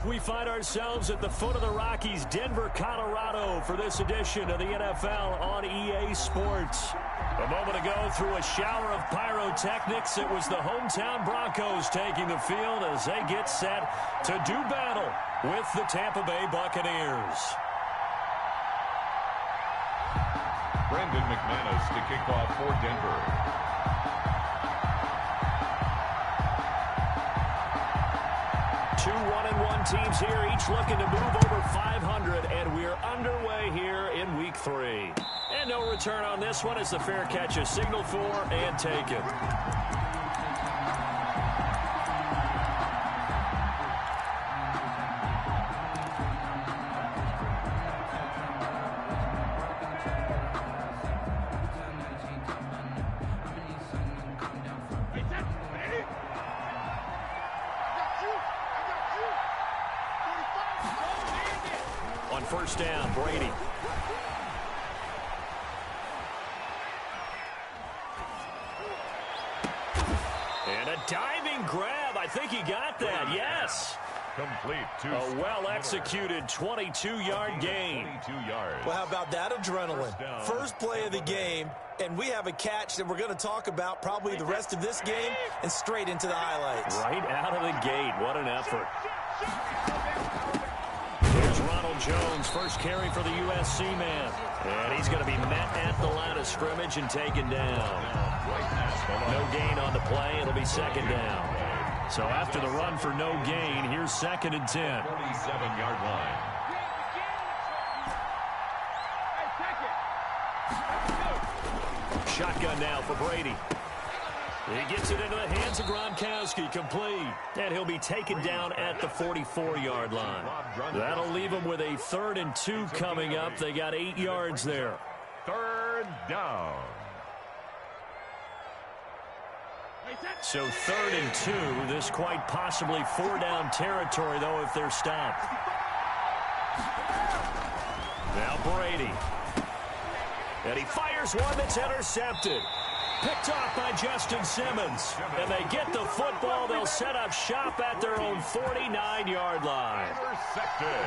We find ourselves at the foot of the Rockies, Denver, Colorado, for this edition of the NFL on EA Sports. A moment ago, through a shower of pyrotechnics, it was the hometown Broncos taking the field as they get set to do battle with the Tampa Bay Buccaneers. Brandon McManus to kick off for Denver. 2 1-1 teams here, each looking to move over 500, and we're underway here in Week 3. And no return on this one as the fair catch is signaled for and taken. On first down, Brady. And a diving grab. I think he got that. Yes. Complete. A well-executed 22-yard gain. 22 yards. Well, how about that adrenaline? First play of the game, and we have a catch that we're going to talk about probably the rest of this game and straight into the highlights. Right out of the gate. What an effort. Here's Ronald Jones, first carry for the USC man. And he's going to be met at the line of scrimmage and taken down. No gain on the play. It'll be second down. So after the run for no gain, here's 2nd and 10. 47-yard line. Shotgun now for Brady. He gets it into the hands of Gronkowski, complete. And he'll be taken down at the 44-yard line. That'll leave him with a 3rd and 2 coming up. They got 8 yards there. 3rd down. So 3rd and 2. This quite possibly 4-down territory, though, if they're stopped. Now Brady. And he fires one that's intercepted. Picked off by Justin Simmons. And they get the football. They'll set up shop at their own 49-yard line.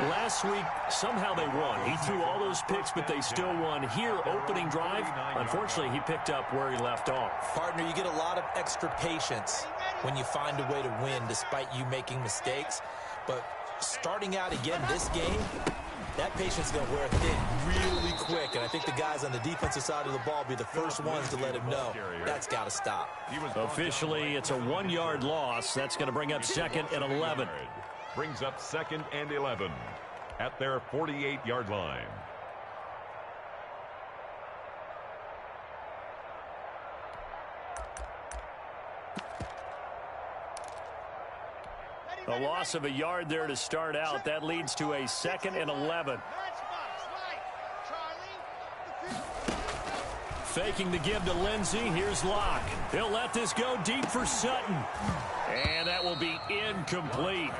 Last week, somehow they won. He threw all those picks, but they still won. Here, opening drive, unfortunately, he picked up where he left off. Partner, you get a lot of extra patience when you find a way to win despite you making mistakes. But starting out again this game, that patience is going to wear thin really quick, and I think the guys on the defensive side of the ball will be the first ones to let him know that's got to stop. Officially, it's a 1-yard loss. That's going to bring up 2nd and 11. Brings up 2nd and 11 at their 48-yard line. A loss of a yard there to start out. That leads to a 2nd and 11. Faking the give to Lindsey. Here's Locke. He'll let this go deep for Sutton. And that will be incomplete.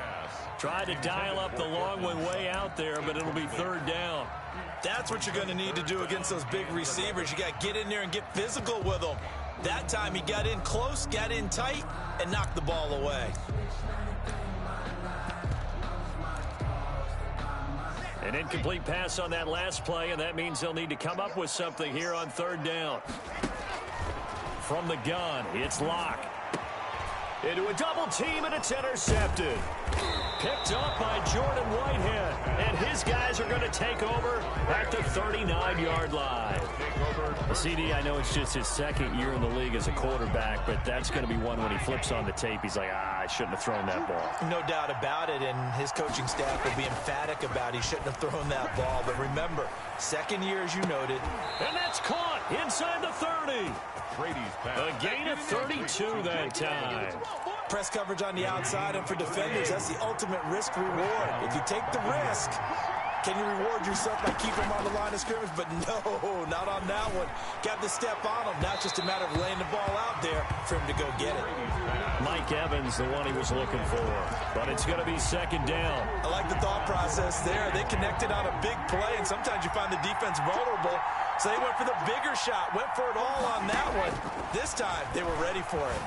Tried to dial up the long one way out there, but it'll be 3rd down. That's what you're going to need to do against those big receivers. You got to get in there and get physical with them. That time he got in close, got in tight, and knocked the ball away. An incomplete pass on that last play, and that means they'll need to come up with something here on 3rd down. From the gun, it's Locke. Into a double team, and it's intercepted. Picked up by Jordan Whitehead, and his guys are going to take over at the 39-yard line. CD, I know it's just his 2nd year in the league as a quarterback, but that's going to be one when he flips on the tape. He's like, I shouldn't have thrown that ball. No doubt about it, and his coaching staff will be emphatic about he shouldn't have thrown that ball. But remember, 2nd year, as you noted. And that's caught inside the 30. A gain of 32 that time. Press coverage on the outside, and for defenders, that's the ultimate risk-reward. If you take the risk, can you reward yourself by keeping him on the line of scrimmage? But no, not on that one. Got to step on him. Now it's just a matter of laying the ball out there for him to go get it. Mike Evans, the one he was looking for. But it's going to be 2nd down. I like the thought process there. They connected on a big play, and sometimes you find the defense vulnerable. So they went for the bigger shot, went for it all on that one. This time, they were ready for it.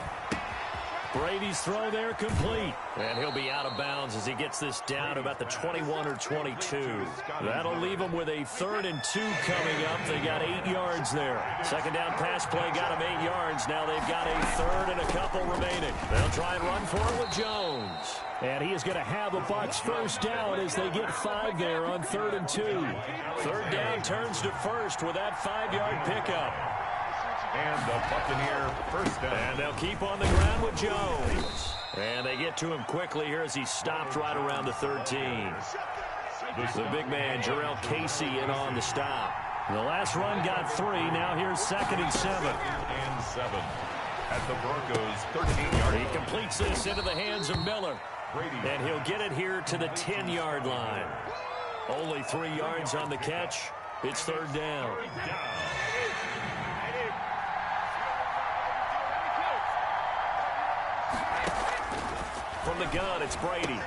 Brady's throw there complete. And he'll be out of bounds as he gets this down to about the 21 or 22. That'll leave him with a 3rd and 2 coming up. They got 8 yards there. Second down pass play got him 8 yards. Now they've got a 3rd and a couple remaining. They'll try and run for it with Jones. And he is going to have the Bucs first down as they get 5 there on 3rd and 2. 3rd down turns to first with that 5-yard pickup. And the Buccaneer first down. And they'll keep on the ground with Jones. And they get to him quickly here as he stopped right around the 13. The big man, Jarrell Casey, in on the stop. The last run got 3. Now here's 2nd and 7. And 7 at the Broncos' 13-yard. He completes this into the hands of Miller. And he'll get it here to the 10-yard line. Only 3 yards on the catch. It's 3rd down. From the gun, it's Brady.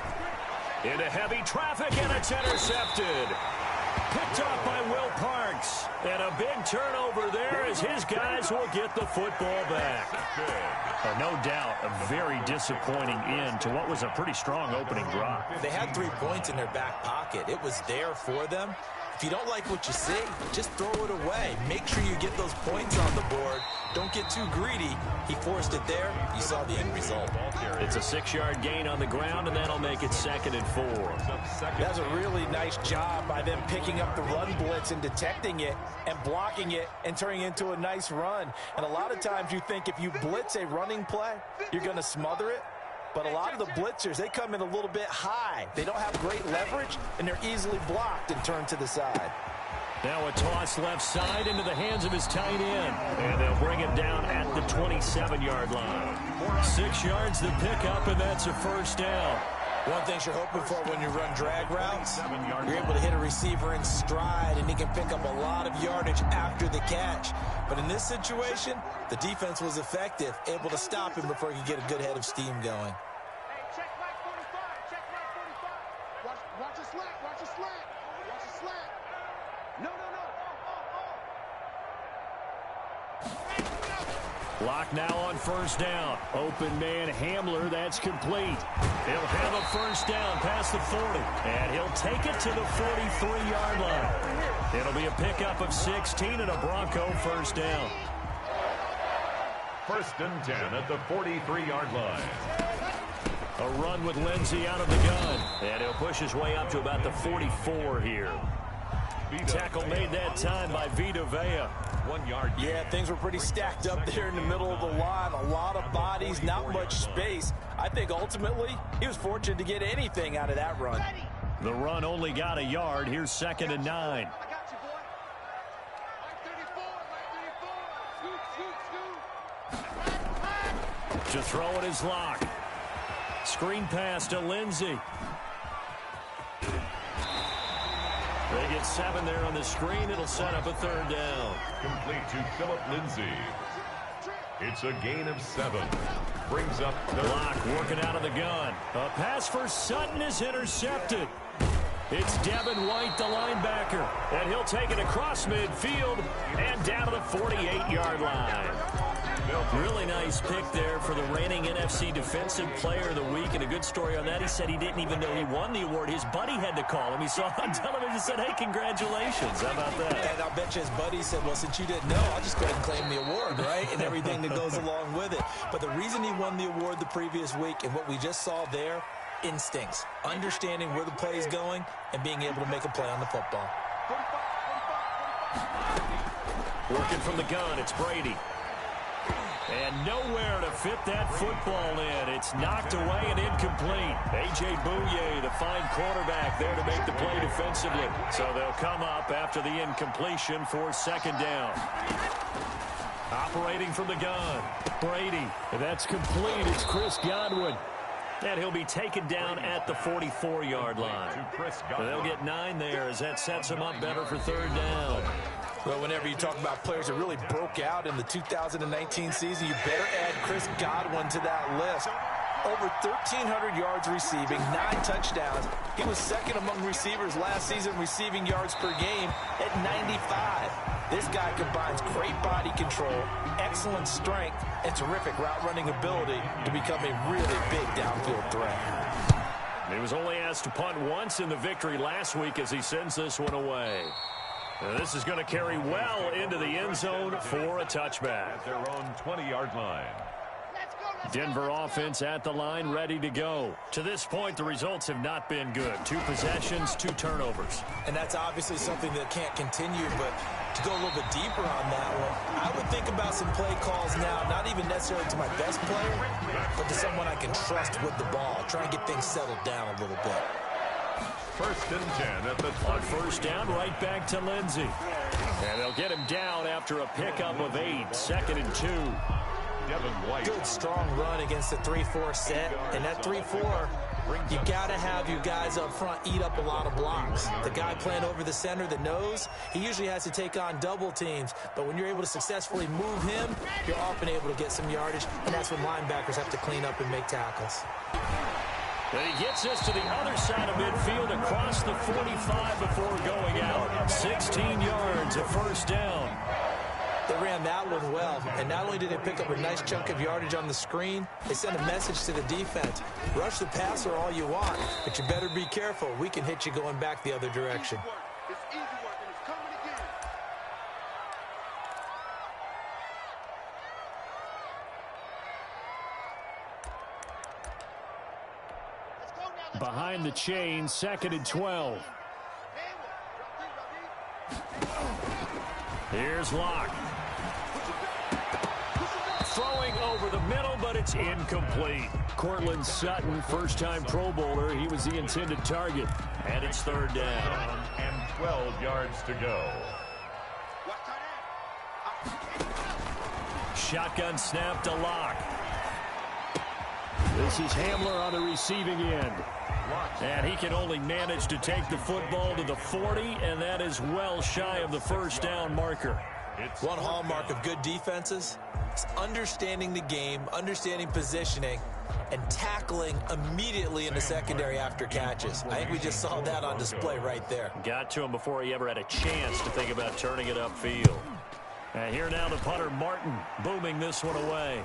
Into heavy traffic, and it's intercepted. Picked off by Will Parks. And a big turnover there as his guys will get the football back. No doubt, a very disappointing end to what was a pretty strong opening drive. They had 3 points in their back pocket. It was there for them. If you don't like what you see, just throw it away. Make sure you get those points on the board. Don't get too greedy. He forced it there. You saw the end result. It's a 6-yard gain on the ground, and that'll make it 2nd and 4. That's a really nice job by them picking up the run blitz and detecting it and blocking it and turning it into a nice run. And a lot of times you think if you blitz a running play, you're going to smother it. But a lot of the blitzers, they come in a little bit high. They don't have great leverage, and they're easily blocked and turned to the side. Now a toss left side into the hands of his tight end. And they'll bring him down at the 27-yard line. 6 yards the pickup, and that's a first down. One thing you're hoping for when you run drag routes, you're able to hit a receiver in stride, and he can pick up a lot of yardage after the catch. But in this situation, the defense was effective, able to stop him before he could get a good head of steam going. Hey, check mark 45. Check mark 45. Watch the slant. Watch the slant. Watch the slant. No. Lock now on first down. Open man Hamler, that's complete. He'll have a first down past the 40. And he'll take it to the 43-yard line. It'll be a pickup of 16 and a Bronco first down. 1st and 10 at the 43-yard line. A run with Lindsey out of the gun. And he'll push his way up to about the 44 here. Tackle made that time by Vita Vea. 1 yard. Yeah, things were pretty stacked up there in the middle of the line. A lot of bodies, not much space. I think ultimately he was fortunate to get anything out of that run. The run only got a yard. Here's 2nd and 9. I got you, boy. Right 34. Scoot. To throw it is Locke. Screen pass to Lindsey. They get 7 there on the screen. It'll set up a 3rd down. Complete to Philip Lindsey. It's a gain of 7. Brings up the Locke working out of the gun. A pass for Sutton is intercepted. It's Devin White, the linebacker. And he'll take it across midfield and down to the 48-yard line. Really nice pick there for the reigning NFC Defensive Player of the Week. And a good story on that. He said he didn't even know he won the award. His buddy had to call him. He saw it on television and said, hey, congratulations. How about that? And I'll bet you his buddy said, well, since you didn't know, I'll just go ahead and claim the award, right? And everything that goes along with it. But the reason he won the award the previous week and what we just saw there, instincts, understanding where the play is going and being able to make a play on the football. Working from the gun, it's Brady. And nowhere to fit that football in. It's knocked away and incomplete. A.J. Bouye, the fine quarterback, there to make the play defensively. So they'll come up after the incompletion for 2nd down. Operating from the gun, Brady. That's complete. It's Chris Godwin. And he'll be taken down at the 44-yard line. They'll get 9 there as that sets him up better for 3rd down. Well, whenever you talk about players that really broke out in the 2019 season, you better add Chris Godwin to that list. Over 1,300 yards receiving, 9 touchdowns. He was second among receivers last season receiving yards per game at 95. This guy combines great body control, excellent strength, and terrific route running ability to become a really big downfield threat. He was only asked to punt once in the victory last week as he sends this one away. Now this is going to carry well into the end zone for a touchback. At their own 20-yard line. Denver offense at the line, ready to go. To this point, the results have not been good. 2 possessions, 2 turnovers. And that's obviously something that can't continue, but to go a little bit deeper on that one, I would think about some play calls now, not even necessarily to my best player, but to someone I can trust with the ball. Try and get things settled down a little bit. 1st and 10 at the On 1st down, right back to Lindsey. And they'll get him down after a pickup of 8. 2nd and 2. Good, strong run against the 3-4 set. And that 3-4, you got to have your guys up front eat up a lot of blocks. The guy playing over the center, the nose, he usually has to take on double teams. But when you're able to successfully move him, you're often able to get some yardage. And that's when linebackers have to clean up and make tackles. And he gets this to the other side of midfield across the 45 before going out. 16 yards at 1st down. They ran that one well, and not only did they pick up a nice chunk of yardage on the screen, they sent a message to the defense. Rush the passer all you want, but you better be careful. We can hit you going back the other direction. It's easy work, and it's coming again. Let's go now. Behind the chain, 2nd and 12. Here's Locke. Throwing over the middle, but it's incomplete. Cortland Sutton, first-time Pro Bowler. He was the intended target. And it's 3rd down. And 12 yards to go. Shotgun snap to Locke. This is Hamler on the receiving end. And he can only manage to take the football to the 40, and that is well shy of the 1st down marker. One hallmark of good defenses is understanding the game, understanding positioning, and tackling immediately in the secondary after catches. I think we just saw that on display right there. Got to him before he ever had a chance to think about turning it upfield. And here now the punter, Martin, booming this one away.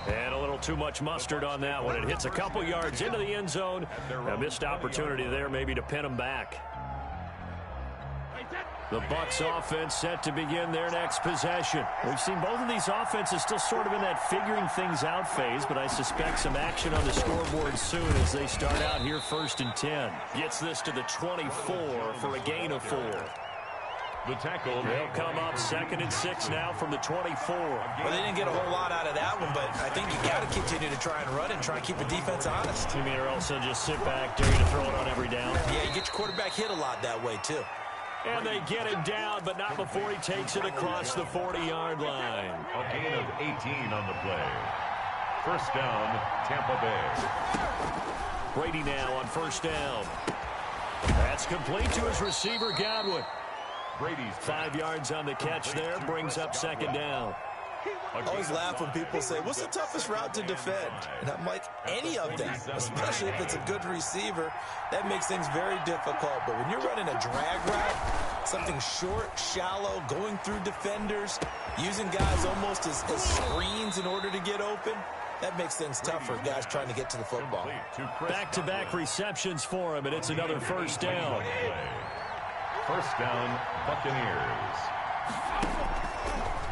And a little too much mustard on that one. It hits a couple yards into the end zone. A missed opportunity there maybe to pin him back. The Bucs offense set to begin their next possession. We've seen both of these offenses still sort of in that figuring things out phase, but I suspect some action on the scoreboard soon as they start out here 1st and 10. Gets this to the 24 for a gain of 4. The tackle. They'll come up 2nd and 6 now from the 24. Well, they didn't get a whole lot out of that one, but I think you got to continue to try and run and try and keep the defense honest. You mean or else they'll just sit back, dare you to throw it on every down? Yeah, you get your quarterback hit a lot that way, too. And they get him down, but not before he takes it across the 40-yard line. A gain of 18 on the play. 1st down, Tampa Bay. Brady now on 1st down. That's complete to his receiver, Godwin. Brady's 5 yards on the catch there, brings up 2nd down. I always laugh when people say, what's the toughest route to defend? And I'm like, any of them, especially if it's a good receiver. That makes things very difficult. But when you're running a drag route, something short, shallow, going through defenders, using guys almost as screens in order to get open, that makes things tough for guys trying to get to the football. Back-to-back receptions for him, and it's another 1st down. 1st down, Buccaneers.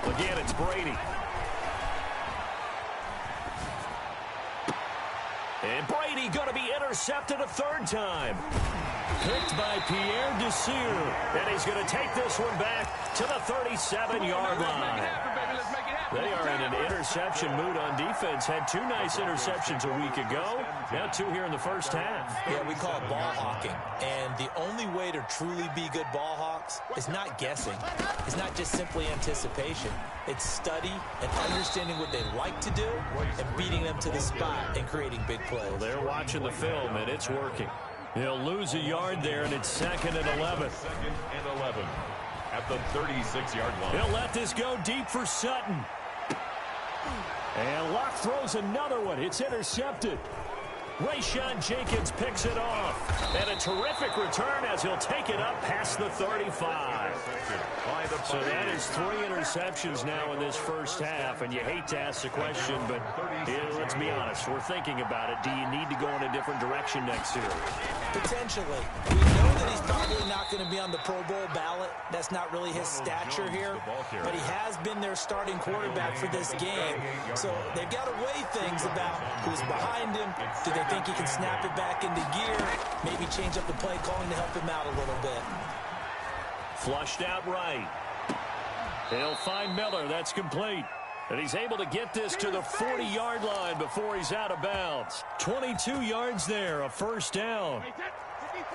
Again, it's Brady. And Brady going to be intercepted a 3rd time. Picked by Pierre Desir. And he's going to take this one back to the 37-yard line. They are in an interception mood on defense. Had 2 nice interceptions a week ago. Now 2 here in the 1st half. Yeah, we call it ball hawking. And the only way to truly be good ball hawks is not guessing. It's not just simply anticipation. It's study and understanding what they like to do and beating them to the spot and creating big plays. Well, they're watching the film, and it's working. He'll lose a yard there, and it's 2nd and 11. 2nd and 11 at the 36-yard line. He'll let this go deep for Sutton. And Locke throws another one. It's intercepted. Rayshawn Jenkins picks it off. And a terrific return as he'll take it up past the 35. So that is 3 interceptions now in this first half. And you hate to ask the question, but let's be honest. We're thinking about it. Do you need to go in a different direction next year? Potentially. We know that he's probably not going to be on the Pro Bowl ballot. That's not really his stature here. But he has been their starting quarterback for this game. So they've got to weigh things about who's behind him. Do they think he can snap it back into gear? Maybe change up the play calling to help him out a little bit. Flushed out right. They'll find Miller. That's complete. And he's able to get this to the 40-yard line before he's out of bounds. 22 yards there, a first down.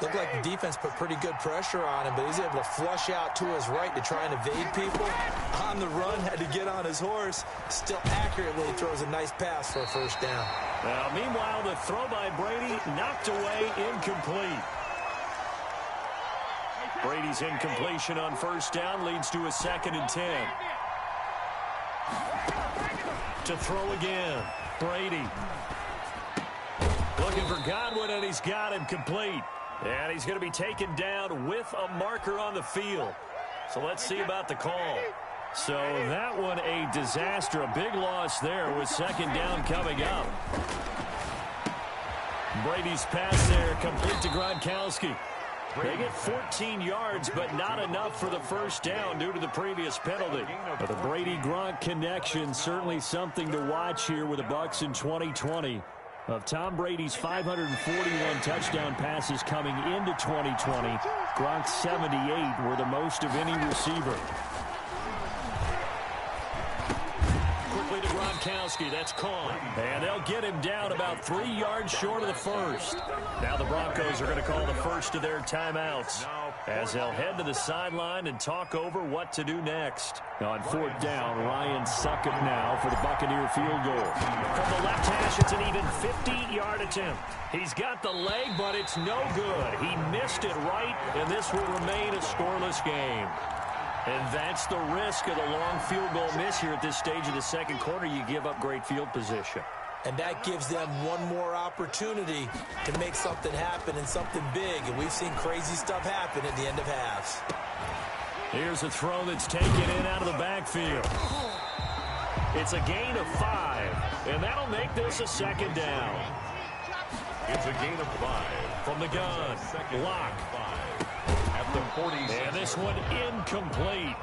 Looked like the defense put pretty good pressure on him, but he's able to flush out to his right to try and evade people. On the run, had to get on his horse. Still accurately throws a nice pass for a first down. Now, meanwhile, the throw by Brady knocked away, incomplete. Brady's incompletion on first down leads to a 2nd and 10. To throw again, Brady. Looking for Godwin, and he's got him complete. And he's going to be taken down with a marker on the field. So let's see about the call. So that one a disaster, a big loss there with 2nd down coming up. Brady's pass there, complete to Gronkowski. They get 14 yards, but not enough for the first down due to the previous penalty. But the Brady-Gronk connection, certainly something to watch here with the Bucs in 2020. Of Tom Brady's 541 touchdown passes coming into 2020, Gronk's 78 were the most of any receiver. Quickly to Gronkowski, that's caught. And they'll get him down about 3 yards short of the first. Now the Broncos are going to call the first of their timeouts as they'll head to the sideline and talk over what to do next. On 4th down, Ryan Succop now for the Buccaneer field goal. From the left hash, it's an even 50-yard attempt. He's got the leg, but it's no good. He missed it right, and this will remain a scoreless game. And that's the risk of the long field goal miss here at this stage of the second quarter. You give up great field position. And that gives them one more opportunity to make something happen and something big. And we've seen crazy stuff happen at the end of halves. Here's a throw that's taken in out of the backfield. It's a gain of 5, and that'll make this a 2nd down. It's a gain of 5. From the gun, Locke. At the 46. And this one incomplete.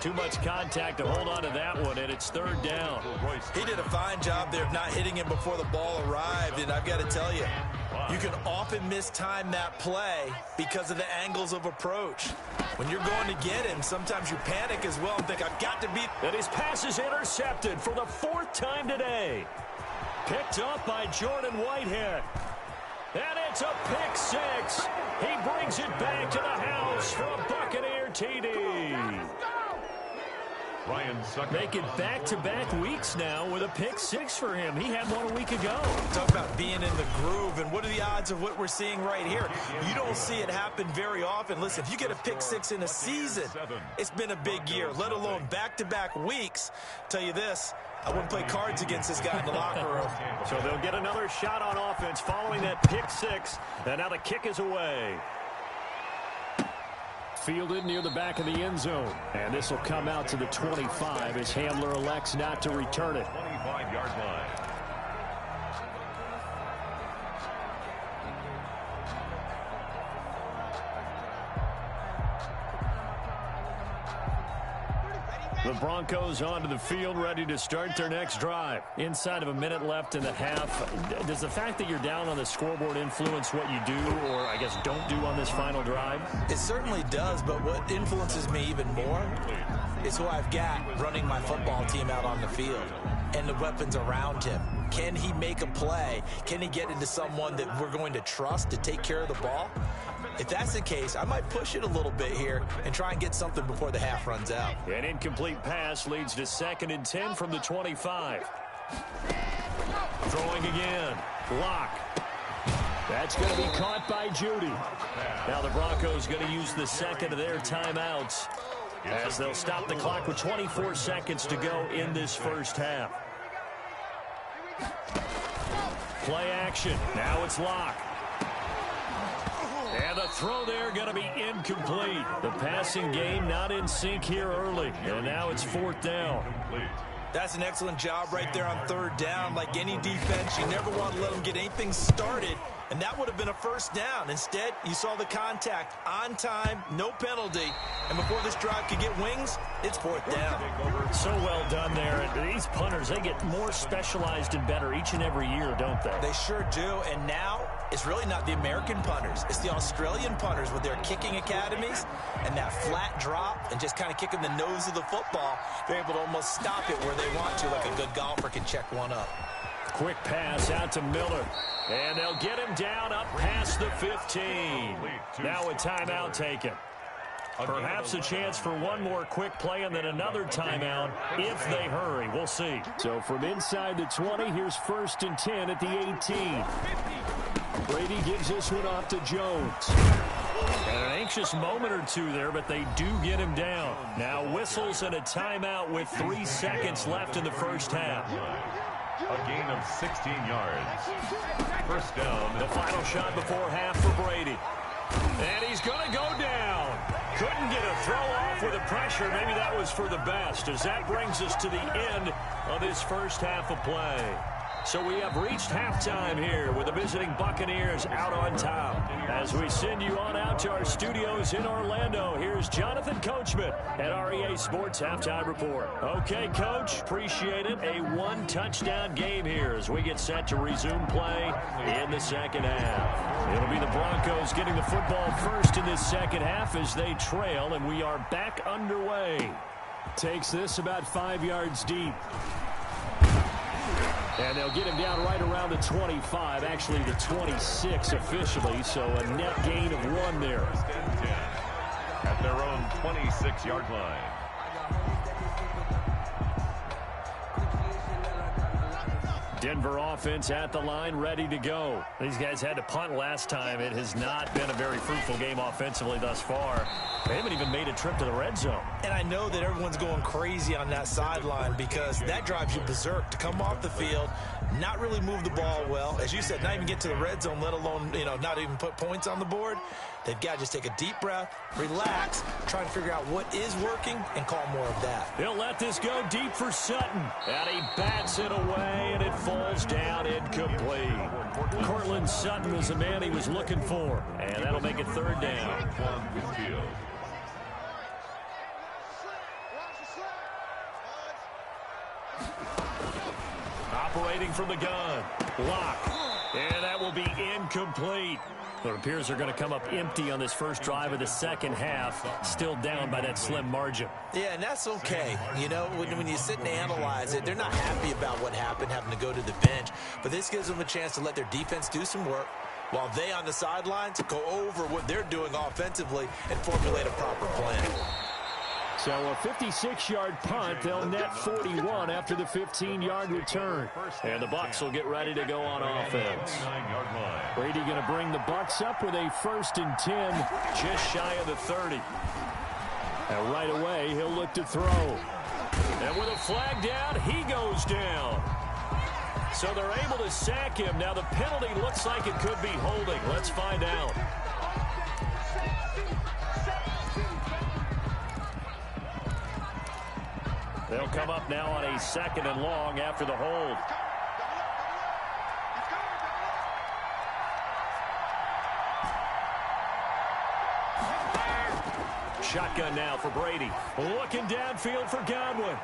Too much contact to hold on to that one, and it's 3rd down. He did a fine job there of not hitting him before the ball arrived, and I've got to tell you, you can often mistime that play because of the angles of approach. When you're going to get him, sometimes you panic as well and think, I've got to beat. And his pass is intercepted for the 4th time today. Picked up by Jordan Whitehead. And it's a pick 6. He brings it back to the house for a Buccaneer TD. Ryan Succop. Make it back-to-back weeks now with a pick 6 for him. He had one a week ago. Talk about being in the groove, and what are the odds of what we're seeing right here? You don't see it happen very often. Listen, if you get a pick 6 in a season, it's been a big year, let alone back-to-back weeks. Tell you this, I wouldn't play cards against this guy in the locker room. So they'll get another shot on offense following that pick 6, and now the kick is away. Fielded near the back of the end zone. And this will come out to the 25 as Hamler elects not to return it. 25-yard line. The Broncos onto the field, ready to start their next drive. Inside of a minute left in the half, does the fact that you're down on the scoreboard influence what you do, or I guess don't do on this final drive? It certainly does, but what influences me even more is who I've got running my football team out on the field and the weapons around him. Can he make a play? Can he get into someone that we're going to trust to take care of the ball? If that's the case, I might push it a little bit here and try and get something before the half runs out. An incomplete pass leads to 2nd and 10 from the 25. Throwing again. Locke. That's going to be caught by Judy. Now the Broncos going to use the 2nd of their timeouts as they'll stop the clock with 24 seconds to go in this first half. Play action. Now it's Locke. And the throw there going to be incomplete. The passing game not in sync here early. And now it's 4th down. That's an excellent job right there on 3rd down. Like any defense, you never want to let them get anything started. And that would have been a 1st down. Instead, you saw the contact on time, no penalty. And before this drive could get wings, it's 4th down. So well done there. And these punters, they get more specialized and better each and every year, don't they? They sure do. And now it's really not the American punters. It's the Australian punters with their kicking academies and that flat drop and just kind of kicking the nose of the football. They're able to almost stop it where they want to, like a good golfer can check one up. Quick pass out to Miller. And they'll get him down up past the 15. Now a timeout taken. Perhaps a chance for one more quick play and then another timeout if they hurry. We'll see. So from inside the 20, here's 1st and 10 at the 18. Brady gives this one off to Jones. And an anxious moment or two there, but they do get him down. Now whistles and a timeout with 3 seconds left in the 1st half. A gain of 16 yards. 1st down. The final shot before half for Brady. And he's going to go down. Couldn't get a throw off with the pressure. Maybe that was for the best, as that brings us to the end of this 1st half of play. So we have reached halftime here with the visiting Buccaneers out on top. As we send you on out to our studios in Orlando, here's Jonathan Coachman at REA Sports Halftime Report. Okay, Coach, appreciate it. A 1-touchdown game here as we get set to resume play in the 2nd half. It'll be the Broncos getting the football first in this 2nd half as they trail, and we are back underway. Takes this about 5 yards deep. And they'll get him down right around the 25, actually the 26 officially, so a net gain of 1 there. At their own 26-yard line. Denver offense at the line, ready to go. These guys had to punt last time. It has not been a very fruitful game offensively thus far. They haven't even made a trip to the red zone. And I know that everyone's going crazy on that sideline because that drives you berserk to come off the field, not really move the ball well. As you said, not even get to the red zone, let alone, not even put points on the board. They've got to just take a deep breath, relax, try to figure out what is working, and call more of that. They'll let this go deep for Sutton. And he bats it away, and it falls down incomplete. Cortland Sutton was the man he was looking for. And that'll make it 3rd down. Operating from the gun. Locke. And that will be incomplete. It appears they're going to come up empty on this first drive of the 2nd half. Still down by that slim margin. Yeah, and that's okay. When you sit and analyze it, they're not happy about what happened, having to go to the bench. But this gives them a chance to let their defense do some work while they on the sidelines go over what they're doing offensively and formulate a proper plan. So a 56-yard punt. They'll net 41 after the 15-yard return. And the Bucs will get ready to go on offense. Brady going to bring the Bucs up with a 1st and 10, just shy of the 30. And right away, he'll look to throw. And with a flag down, he goes down. So they're able to sack him. Now the penalty looks like it could be holding. Let's find out. They'll come up now on a 2nd and long after the hold. Shotgun now for Brady. Looking downfield for Godwin.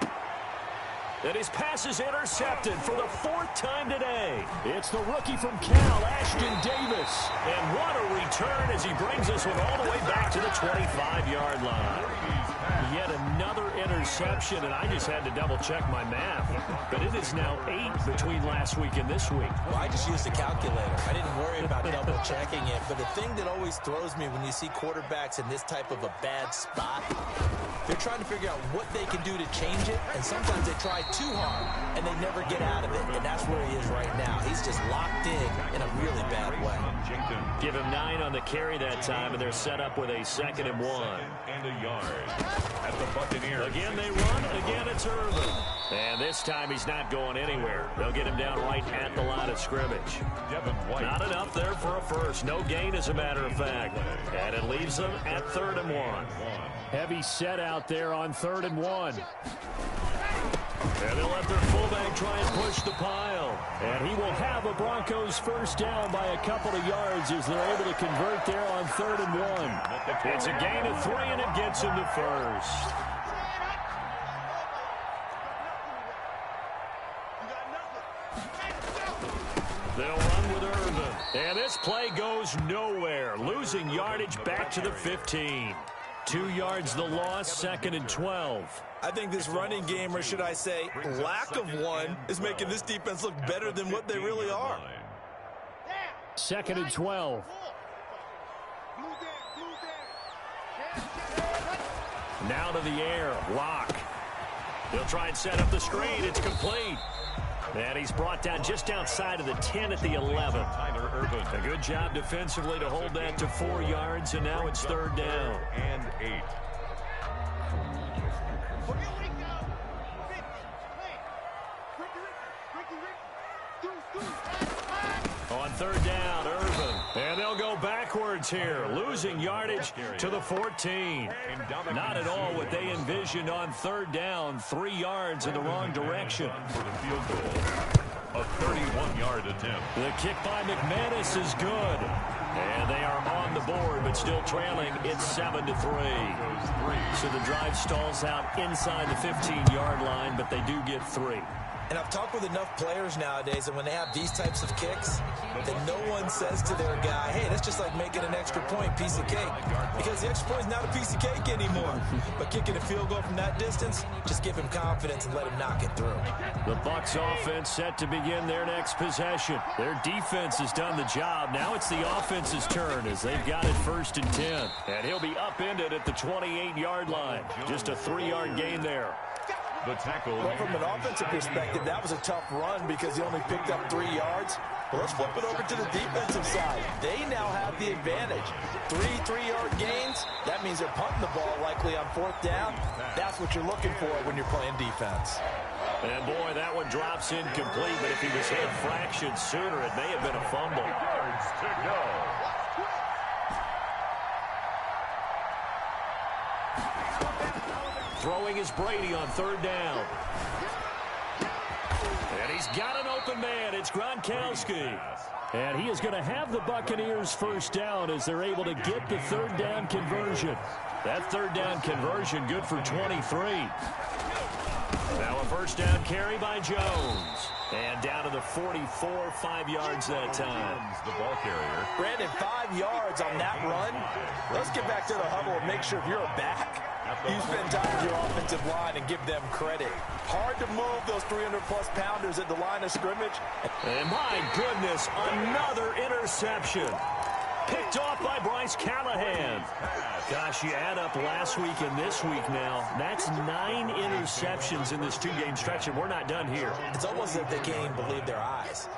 And his pass is intercepted for the 4th time today. It's the rookie from Cal, Ashton Davis. And what a return as he brings this one all the way back to the 25-yard line. Yet another interception, and I just had to double-check my math. But it is now 8 between last week and this week. Well, I just used a calculator. I didn't worry about double-checking it. But the thing that always throws me when you see quarterbacks in this type of a bad spot, they're trying to figure out what they can do to change it, and sometimes they try too hard, and they never get out of it, and that's where he is right now. He's just locked in a really bad way. Give him 9 on the carry that time, and they're set up with a 2nd and 1. And a yard at the Buccaneers. Again they run, again it's Irvin. And this time he's not going anywhere. They'll get him down right at the line of scrimmage. Not enough there for a first. No gain, as a matter of fact. And it leaves them at 3rd and 1. Heavy set out there on 3rd and 1. And they'll let their fullback try and push the pile. And he will have a Broncos first down by a couple of yards as they're able to convert there on 3rd and 1. It's a gain of 3, and it gets him to first. They'll run with Irvin. And this play goes nowhere. Losing yardage back to the 15. 2 yards the loss, 2nd and 12. I think this running game, or should I say lack of one, is making this defense look better than what they really are. 2nd and 12. Now to the air, Locke. He'll try and set up the screen. It's complete. And he's brought down just outside of the 10 at the 11. A good job defensively to hold that to 4 yards, and now it's 3rd down. And 8. On 3rd down, Irvin. And they'll go backwards here, losing yardage to the 14. Not at all what they envisioned on 3rd down. 3 yards in the wrong direction. For the field goal, a 31-yard attempt. The kick by McManus is good. And they are on the board, but still trailing. It's 7-3. So the drive stalls out inside the 15-yard line, but they do get 3. And I've talked with enough players nowadays that when they have these types of kicks, that no one says to their guy, hey, that's just like making an extra point, piece of cake. Because the extra point is not a piece of cake anymore. But kicking a field goal from that distance, just give him confidence and let him knock it through. The Bucs offense set to begin their next possession. Their defense has done the job. Now it's the offense's turn as they've got it 1st and 10. And he'll be upended at the 28-yard line. Just a 3-yard gain there. The tackle. Well, from an offensive perspective, that was a tough run because he only picked up 3 yards. But let's flip it over to the defensive side. They now have the advantage. 3 3-yard gains. That means they're punting the ball likely on 4th down. That's what you're looking for when you're playing defense. And, boy, that one drops incomplete. But if he was hit fractions sooner, it may have been a fumble. Yards to go. Throwing is Brady on 3rd down. And he's got an open man. It's Gronkowski. And he is going to have the Buccaneers first down as they're able to get the 3rd down conversion. That 3rd down conversion good for 23. Now a first down carry by Jones. And down to the 44, 5 yards that time. The ball carrier. Brandon, 5 yards on that run. Let's get back to the huddle and make sure if you're a back, you spend time with your offensive line and give them credit. Hard to move those 300-plus pounders at the line of scrimmage. And my goodness, another interception. Picked off by Bryce Callahan. Gosh, you add up last week and this week now. That's 9 interceptions in this 2-game stretch, and we're not done here. It's almost as if they can't even believe their eyes.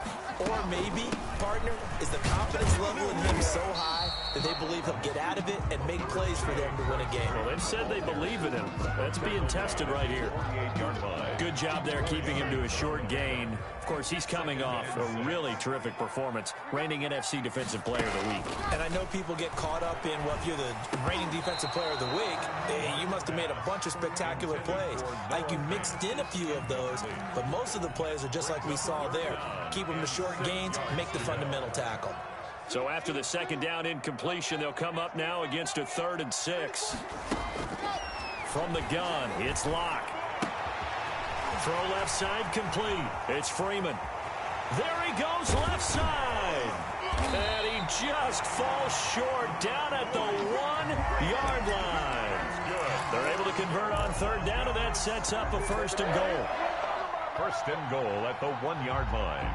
Or maybe, partner, is the confidence level in him so high that they believe he'll get out of it and make plays for them to win a game. Well, they've said they believe in him. That's being tested right here. Good job there keeping him to a short gain. Of course, he's coming off a really terrific performance, reigning NFC Defensive Player of the Week. And I know people get caught up in, well, if you're the reigning Defensive Player of the Week, you must have made a bunch of spectacular plays. Like you mixed in a few of those, but most of the plays are just like we saw there. Keep them to short gains, make the fundamental tackle. So after the 2nd down incompletion, they'll come up now against a 3rd and 6. From the gun, it's Locke. Throw left side complete. It's Freeman. There he goes left side. And he just falls short down at the 1-yard line. They're able to convert on 3rd down, and that sets up a 1st and goal. 1st and goal at the 1-yard line.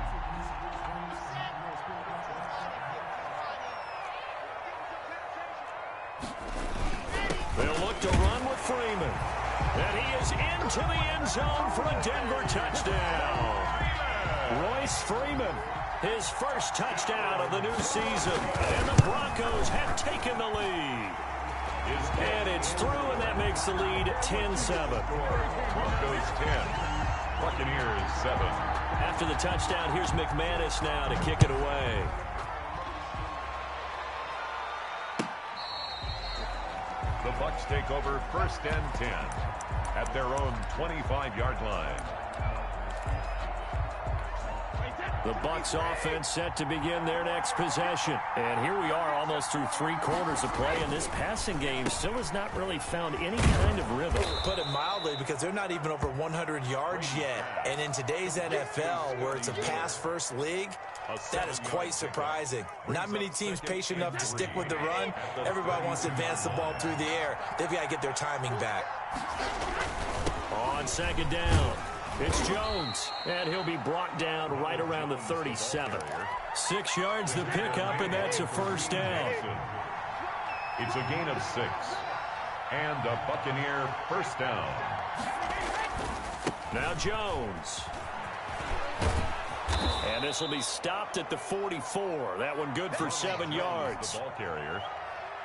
They'll look to run with Freeman. And he is into the end zone for a Denver touchdown. Royce Freeman, his first touchdown of the new season. And the Broncos have taken the lead. And it's through, and that makes the lead 10-7. Broncos 10. Buccaneers 7. After the touchdown, here's McManus now to kick it away. The Bucs take over 1st and 10 at their own 25-yard line. The Bucs offense set to begin their next possession. And here we are almost through 3 quarters of play, and this passing game still has not really found any kind of rhythm. Put it mildly, because they're not even over 100 yards yet. And in today's NFL, where it's a pass-first league, that is quite surprising. Not many teams patient enough to stick with the run. Everybody wants to advance the ball through the air. They've got to get their timing back. On 2nd down, it's Jones, and he'll be brought down right around the 37. 6 yards the pickup, and that's a 1st down. It's a gain of 6. And a Buccaneer 1st down. Now Jones. And this will be stopped at the 44. That one good for 7 yards. The ball carrier.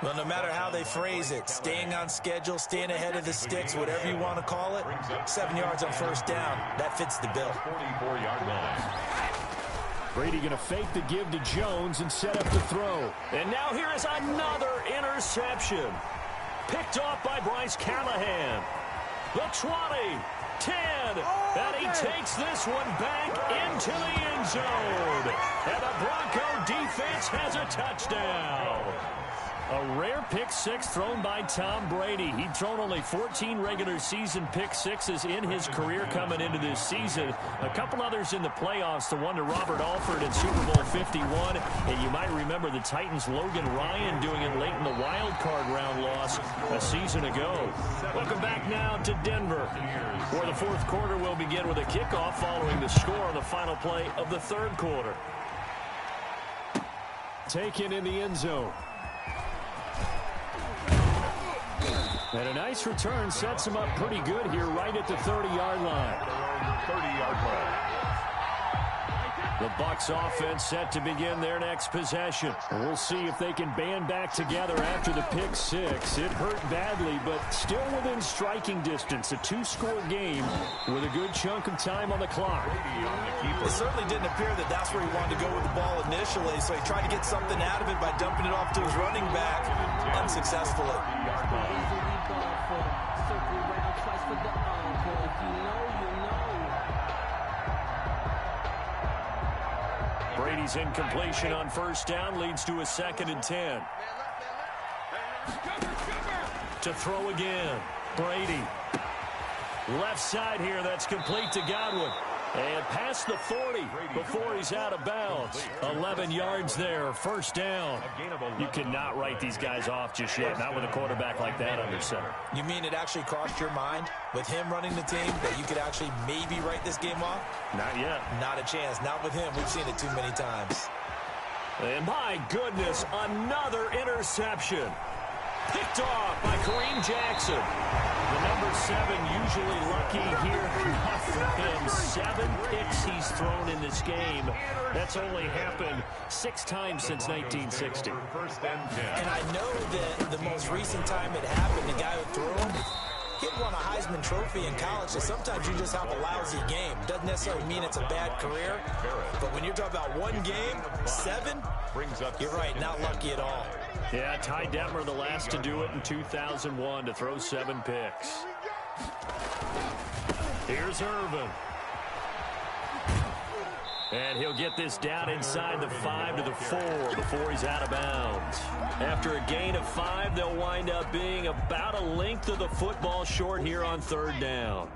Well, no matter how they phrase it, staying on schedule, staying ahead of the sticks, whatever you want to call it, 7 yards on 1st down, that fits the bill. 44-yard line. Brady going to fake the give to Jones and set up the throw. And now here is another interception. Picked off by Bryce Callahan. The 20, 10, and he takes this one back into the end zone. And the Bronco defense has a touchdown. A rare pick six thrown by Tom Brady. He'd thrown only 14 regular season pick sixes in his career coming into this season. A couple others in the playoffs, the one to Robert Alford in Super Bowl 51. And you might remember the Titans' Logan Ryan doing it late in the wild card round loss a season ago. Welcome back now to Denver, where the 4th quarter will begin with a kickoff following the score on the final play of the 3rd quarter. Taken in the end zone. And a nice return sets him up pretty good here right at the 30-yard line. 30-yard line. The Bucs offense set to begin their next possession. We'll see if they can band back together after the pick six. It hurt badly, but still within striking distance. A 2-score game with a good chunk of time on the clock. It certainly didn't appear that that's where he wanted to go with the ball initially, so he tried to get something out of it by dumping it off to his running back unsuccessfully. Brady's incompletion on 1st down leads to a 2nd and 10. To throw again. Brady. Left side here, that's complete to Godwin. And past the 40 before he's out of bounds. 11 yards there, 1st down. You cannot write these guys off just yet, not with a quarterback like that under center. You mean it actually crossed your mind with him running the team that you could actually maybe write this game off? Not yet. Not a chance. Not with him. We've seen it too many times. And my goodness, another interception. Picked off by Kareem Jackson. The number 7 usually lucky here. Not for him. 7 picks he's thrown in this game. That's only happened 6 times since 1960. And I know that the most recent time it happened, the guy who threw him, he won a Heisman Trophy in college, so sometimes you just have a lousy game. Doesn't necessarily mean it's a bad career, but when you're talking about one game, 7, you're right, not lucky at all. Yeah, Ty Detmer, the last to do it in 2001, to throw 7 picks. Here's Irvin. And he'll get this down inside the 5 to the 4 before he's out of bounds. After a gain of 5, they'll wind up being about a length of the football short here on 3rd down.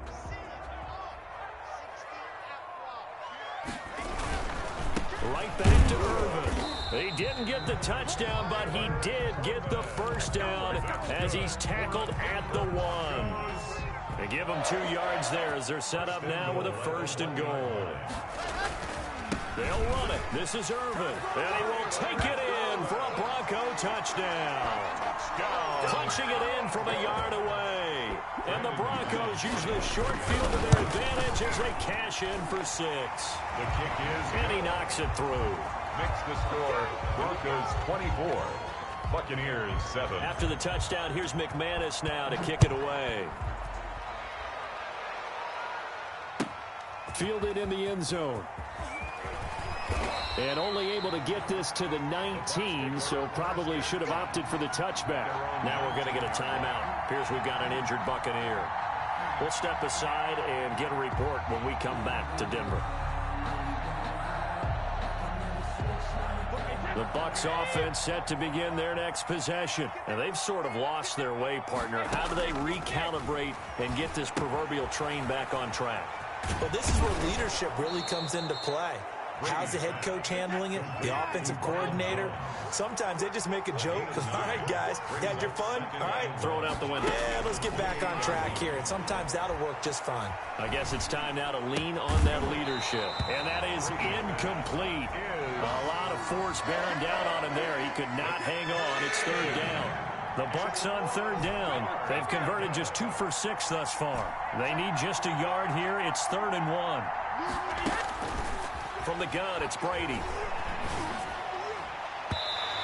Right back to Irvin. He didn't get the touchdown, but he did get the 1st down as he's tackled at the 1. They give him 2 yards there as they're set up now with a 1st and goal. They'll run it. This is Irvin, and he will take it in for a Bronco touchdown. Punching it in from a yard away. And the Broncos use the short field to their advantage as they cash in for 6. The kick is, and he knocks it through. Makes the score Broncos 24, Buccaneers 7. After the touchdown, here's McManus now to kick it away. Fielded in the end zone. And only able to get this to the 19, so probably should have opted for the touchback. Now we're going to get a timeout. Appears we've got an injured Buccaneer. We'll step aside and get a report when we come back to Denver. The Bucs offense set to begin their next possession. And they've sort of lost their way, partner. How do they recalibrate and get this proverbial train back on track? Well, this is where leadership really comes into play. How's the head coach handling it? The offensive coordinator? Sometimes they just make a joke. All right, guys, you had your fun? All right. Throw it out the window. Yeah, let's get back on track here. And sometimes that'll work just fine. I guess it's time now to lean on that leadership. And that is incomplete. A lot of force bearing down on him there. He could not hang on. It's third down. The Bucs on third down. They've converted just 2 for 6 thus far. They need just a yard here. It's 3rd and 1. From the gun, it's Brady.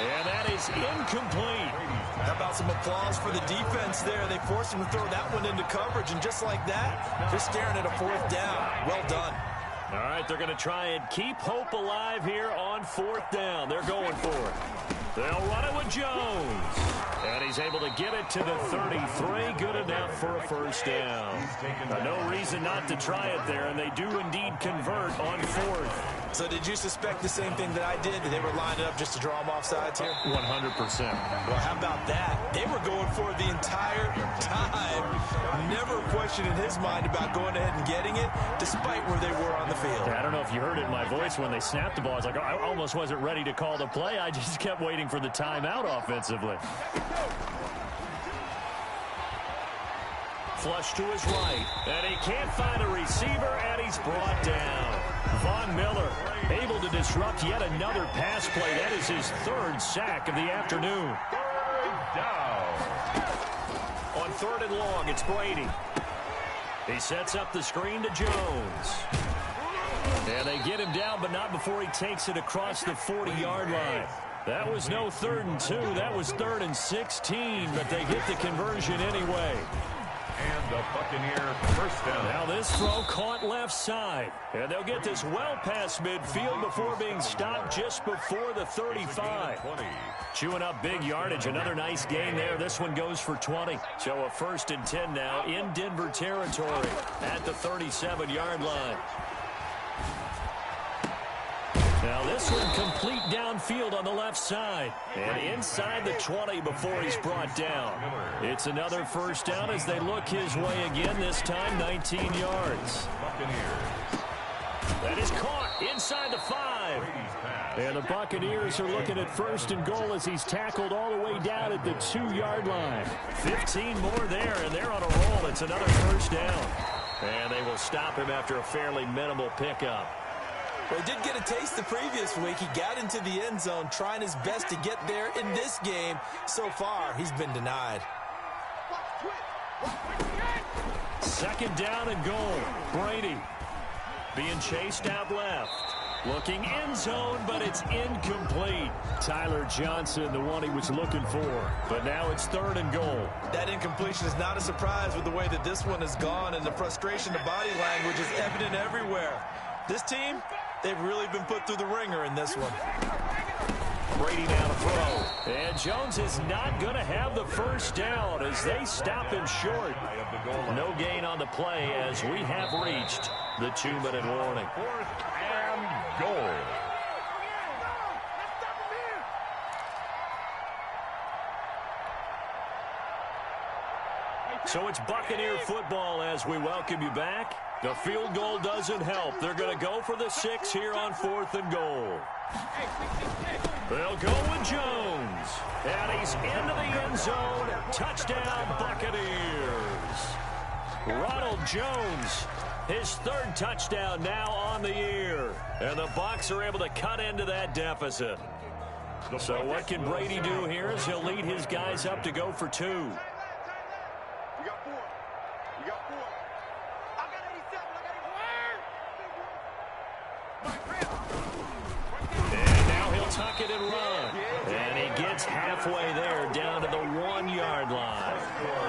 And that is incomplete. How about some applause for the defense there? They forced him to throw that one into coverage, and just like that, they're staring at a 4th down. Well done. All right, they're going to try and keep hope alive here on 4th down. They're going for it. They'll run it with Jones. And he's able to get it to the 33. Good enough for a first down. No reason not to try it there, and they do indeed convert on 4th. So did you suspect the same thing that I did, that they were lining up just to draw them off sides here? 100%. Well, how about that? They were going for it the entire time. Never a question in his mind about going ahead and getting it, despite where they were on the field. Yeah, I don't know if you heard it in my voice when they snapped the ball. I was like, I almost wasn't ready to call the play. I just kept waiting for the timeout offensively. Flush to his right, and he can't find a receiver, and he's brought down. Von Miller able to disrupt yet another pass play. That is his 3rd sack of the afternoon. Down. On 3rd and long, it's Brady. He sets up the screen to Jones. And they get him down, but not before he takes it across the 40-yard line. That was no 3rd and 2. That was 3rd and 16, but they get the conversion anyway. And the Buccaneer first down. Now this throw caught left side. And they'll get this well past midfield before being stopped just before the 35. Chewing up big yardage. Another nice gain there. This one goes for 20. So a 1st and 10 now in Denver territory at the 37-yard line. Now this one complete downfield on the left side. And inside the 20 before he's brought down. It's another first down as they look his way again, this time 19 yards. That is caught inside the 5. And the Buccaneers are looking at 1st and goal as he's tackled all the way down at the 2-yard line. 15 more there, and they're on a roll. It's another first down. And they will stop him after a fairly minimal pickup. Well, he did get a taste the previous week. He got into the end zone trying his best to get there in this game. So far, he's been denied. 2nd down and goal. Brady being chased out left. Looking end zone, but it's incomplete. Tyler Johnson, the one he was looking for. But now it's 3rd and goal. That incompletion is not a surprise with the way that this one has gone, and the frustration of body language is evident everywhere. This team, they've really been put through the ringer in this one. Brady now to throw. And Jones is not going to have the first down as they stop him short. No gain on the play as we have reached the 2-minute warning. 4th and goal. So it's Buccaneer football as we welcome you back. The field goal doesn't help. They're going to go for the 6 here on 4th and goal. They'll go with Jones. And he's into the end zone. Touchdown, Buccaneers. Ronald Jones, his 3rd touchdown now on the year. And the Bucs are able to cut into that deficit. So what can Brady do here as he'll lead his guys up to go for 2. We got 4. We got 4. I got 87. And now he'll tuck it and run. And he gets halfway there down to the 1-yard line.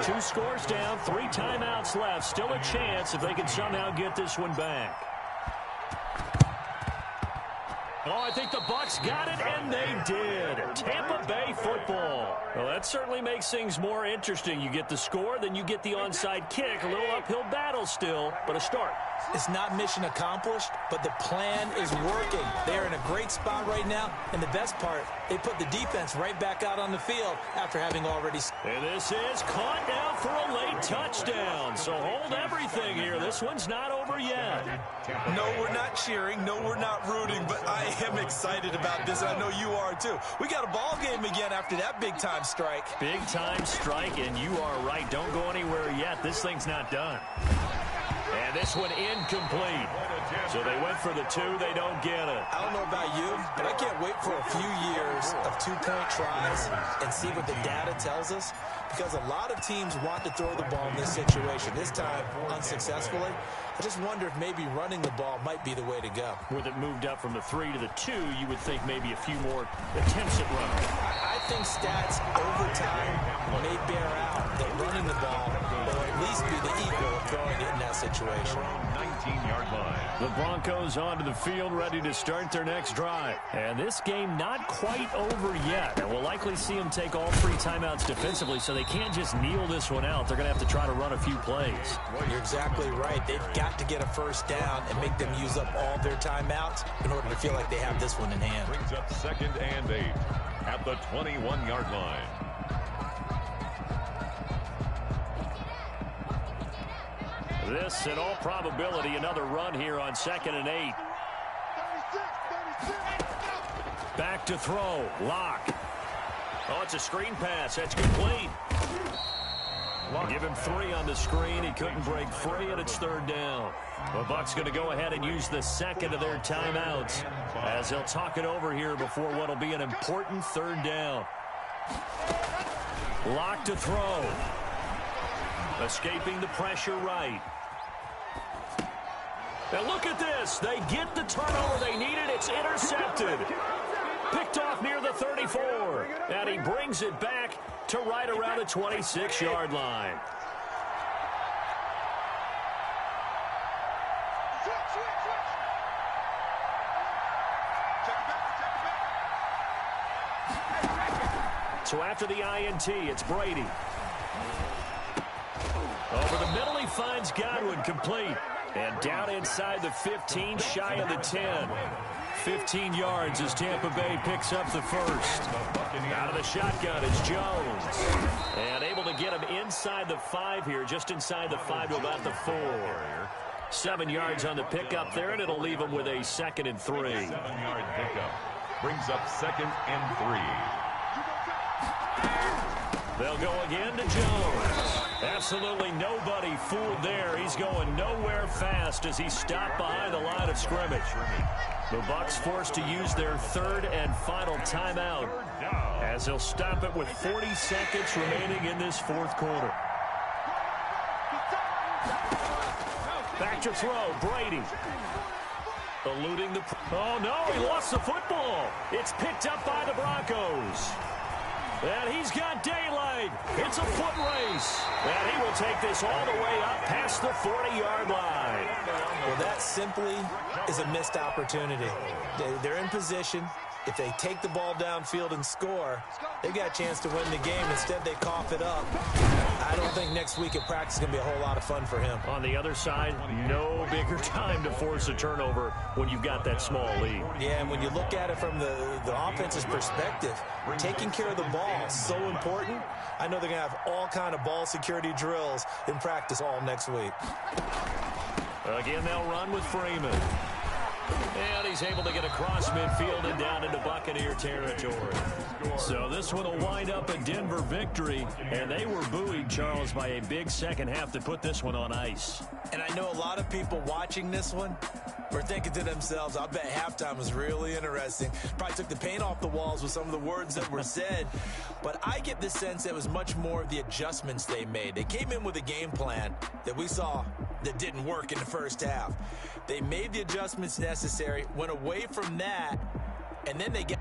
2 scores down, 3 timeouts left. Still a chance if they can somehow get this one back. Oh, I think the Bucs got it, and they did. Tampa Bay football. Well, that certainly makes things more interesting. You get the score, then you get the onside kick. A little uphill battle still, but a start. It's not mission accomplished, but the plan is working. They're in a great spot right now, and the best part, they put the defense right back out on the field after having already... And this is caught now for a late touchdown. So hold everything here. This one's not over yet. No, we're not cheering. No, we're not rooting, but I am excited about this, and I know you are too. We got a ball game again after that big-time strike. Big-time strike, and you are right. Don't go anywhere yet. This thing's not done. And this one incomplete. So they went for the 2. They don't get it. I don't know about you, but I can't wait for a few years of two-point tries and see what the data tells us, because a lot of teams want to throw the ball in this situation. This time, unsuccessfully. I just wonder if maybe running the ball might be the way to go. With it moved up from the 3 to the 2, you would think maybe a few more attempts at running. I think stats over time may bear out that running the ball will at least be the equal of throwing it in that situation. 19-yard line. The Broncos onto the field, ready to start their next drive. And this game not quite over yet. And we'll likely see them take all 3 timeouts defensively, so they can't just kneel this one out. They're going to have to try to run a few plays. You're exactly right. They've got to get a first down and make them use up all their timeouts in order to feel like they have this one in hand. Brings up 2nd and 8 at the 21-yard line. This, in all probability, another run here on 2nd and 8. Back to throw. Lock. Oh, it's a screen pass. That's complete. Give him 3 on the screen. He couldn't break free, and it's 3rd down. The Bucs going to go ahead and use the 2nd of their timeouts as they'll talk it over here before what will be an important 3rd down. Lock to throw. Escaping the pressure right. Now look at this. They get the turnover they needed. It's intercepted. Picked off near the 34. And he brings it back to right around the 26-yard line. So after the INT, it's Brady. Over the middle, he finds Godwin, complete. And down inside the 15, shy of the 10. 15 yards as Tampa Bay picks up the first. Out of the shotgun, it's Jones. And able to get him inside the 5 here, just inside the 5 to about the 4. 7 yards on the pickup there, and it'll leave him with a 2nd and 3. 7-yard pickup. Brings up 2nd and 3. They'll go again to Jones. Absolutely nobody fooled there. He's going nowhere fast as he stopped behind the line of scrimmage. The Bucs forced to use their 3rd and final timeout as they'll stop it with 40 seconds remaining in this 4th quarter. Back to throw, Brady. Eluding the... Oh, no, he lost the football. It's picked up by the Broncos. And he's got daylight. It's a foot race. And he will take this all the way up past the 40-yard line. Well, that simply is a missed opportunity. They're in position. If they take the ball downfield and score, they've got a chance to win the game. Instead, they cough it up. I don't think next week at practice is going to be a whole lot of fun for him. On the other side, no bigger time to force a turnover when you've got that small lead. Yeah, and when you look at it from the offense's perspective, taking care of the ball is so important. I know they're going to have all kind of ball security drills in practice all next week. Again, they'll run with Freeman. And he's able to get across midfield and down into Buccaneer territory. So this one will wind up a Denver victory. And they were buoyed, Charles, by a big second half to put this one on ice. And I know a lot of people watching this one were thinking to themselves, I bet halftime was really interesting. Probably took the paint off the walls with some of the words that were said. But I get the sense it was much more of the adjustments they made. They came in with a game plan that we saw that didn't work in the first half. They made the adjustments necessary, went away from that, and then they get...